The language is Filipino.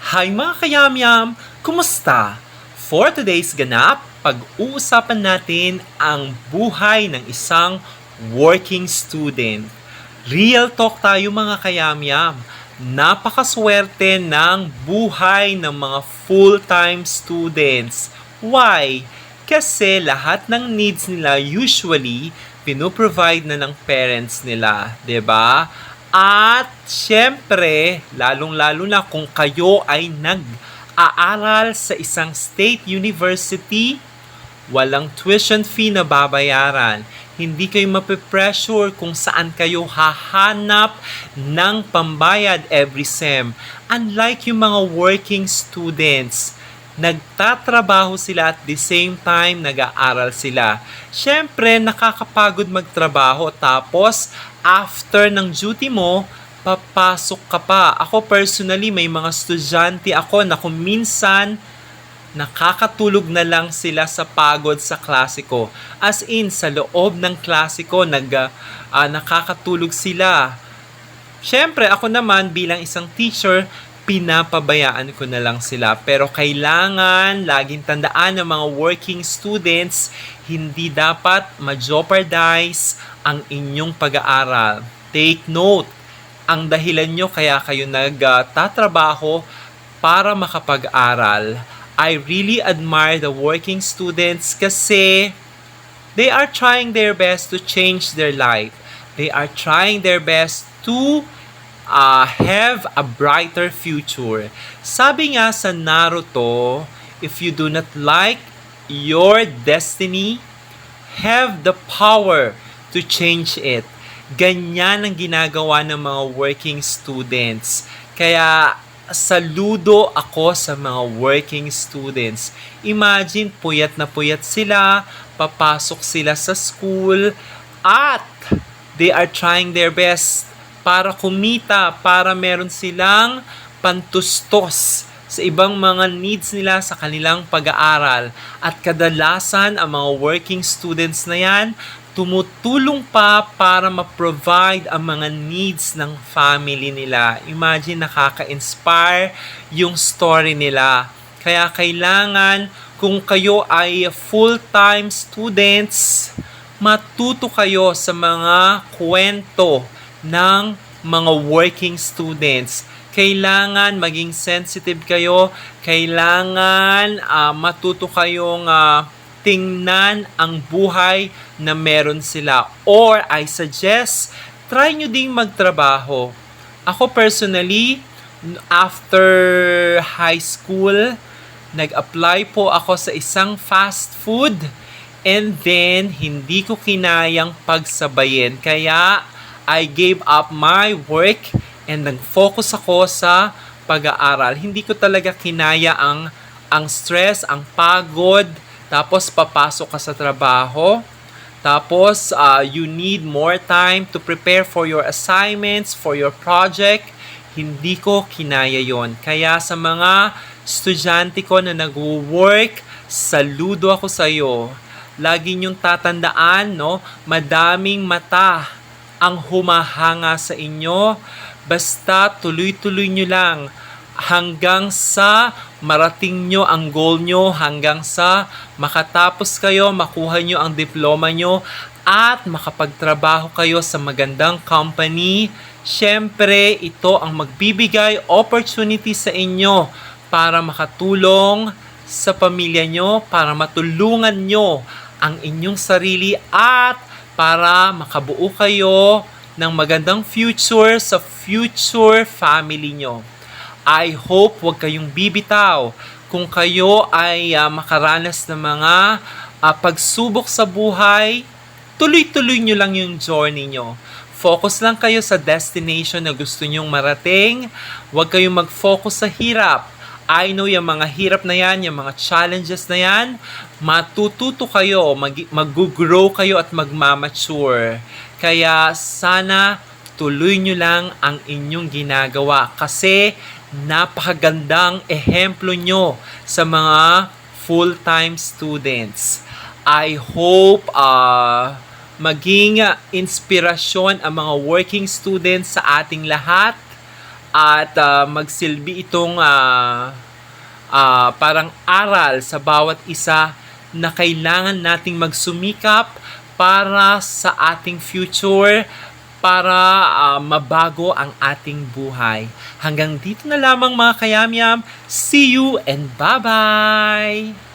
Hi mga kayamyam! Kumusta? For today's ganap, pag-uusapan natin ang buhay ng isang working student. Real talk tayo mga kayamyam. Napakaswerte ng buhay ng mga full-time students. Why? Kasi lahat ng needs nila usually pinoprovide na ng parents nila, 'di ba? At syempre, lalong-lalo na kung kayo ay nag-aaral sa isang state university, walang tuition fee na babayaran. Hindi kayo mapipressure kung saan kayo hahanap ng pambayad every sem. Unlike yung mga working students, nagtatrabaho sila at the same time nag-aaral sila. Siyempre, nakakapagod magtrabaho tapos after ng duty mo, papasok ka pa. Ako personally, may mga estudyante ako na kung minsan nakakatulog na lang sila sa pagod sa klase ko. As in, sa loob ng klase ko, nakakatulog sila. Siyempre, ako naman bilang isang teacher, pinapabayaan ko na lang sila. Pero kailangan laging tandaan ng mga working students, hindi dapat ma-jeopardize ang inyong pag-aaral. Take note, ang dahilan nyo kaya kayo nagtatrabaho para makapag-aral. I really admire the working students kasi they are trying their best to change their life. They are trying their best to have a brighter future. Sabi nga sa Naruto, if you do not like your destiny, have the power to change it. Ganyan ang ginagawa ng mga working students. Kaya saludo ako sa mga working students. Imagine, puyat na puyat sila, papasok sila sa school, at they are trying their best para kumita, para meron silang pantustos sa ibang mga needs nila sa kanilang pag-aaral. At kadalasan, ang mga working students na yan, tumutulong pa para ma-provide ang mga needs ng family nila. Imagine, nakaka-inspire yung story nila. Kaya kailangan, kung kayo ay full-time students, matuto kayo sa mga kwento ng mga working students. Kailangan maging sensitive kayo. Kailangan matuto kayong tingnan ang buhay na meron sila. Or I suggest, try nyo ding magtrabaho. Ako personally, after high school, nag-apply po ako sa isang fast food and then hindi ko kinayang pagsabayin. Kaya I gave up my work and nag-focus ako sa pag-aaral. Hindi ko talaga kinaya ang stress, ang pagod. Tapos papasok ka sa trabaho. Tapos you need more time to prepare for your assignments, for your project. Hindi ko kinaya yon. Kaya sa mga estudyante ko na nag-work, saludo ako sa iyo. Lagi niyong tatandaan, no? Madaming mata ang humahanga sa inyo. Basta tuloy-tuloy nyo lang hanggang sa marating nyo ang goal nyo, hanggang sa makatapos kayo, makuha nyo ang diploma nyo, at makapagtrabaho kayo sa magandang company. Siyempre, ito ang magbibigay opportunity sa inyo para makatulong sa pamilya nyo, para matulungan nyo ang inyong sarili, at para makabuo kayo ng magandang future sa future family nyo. I hope wag kayong bibitaw. Kung kayo ay makaranas ng mga pagsubok sa buhay, tuloy-tuloy nyo lang yung journey nyo. Focus lang kayo sa destination na gusto nyong marating. Huwag kayong mag-focus sa hirap. I know yung mga hirap na yan, yung mga challenges na yan, matututo kayo, mag-grow kayo at magmamature. Kaya sana tuloy nyo lang ang inyong ginagawa kasi napakagandang ehemplo nyo sa mga full-time students. I hope maging inspirasyon ang mga working students sa ating lahat at magsilbi itong parang aral sa bawat isa na kailangan nating magsumikap para sa ating future, para mabago ang ating buhay. Hanggang dito na lamang mga kayamyam. See you and bye-bye!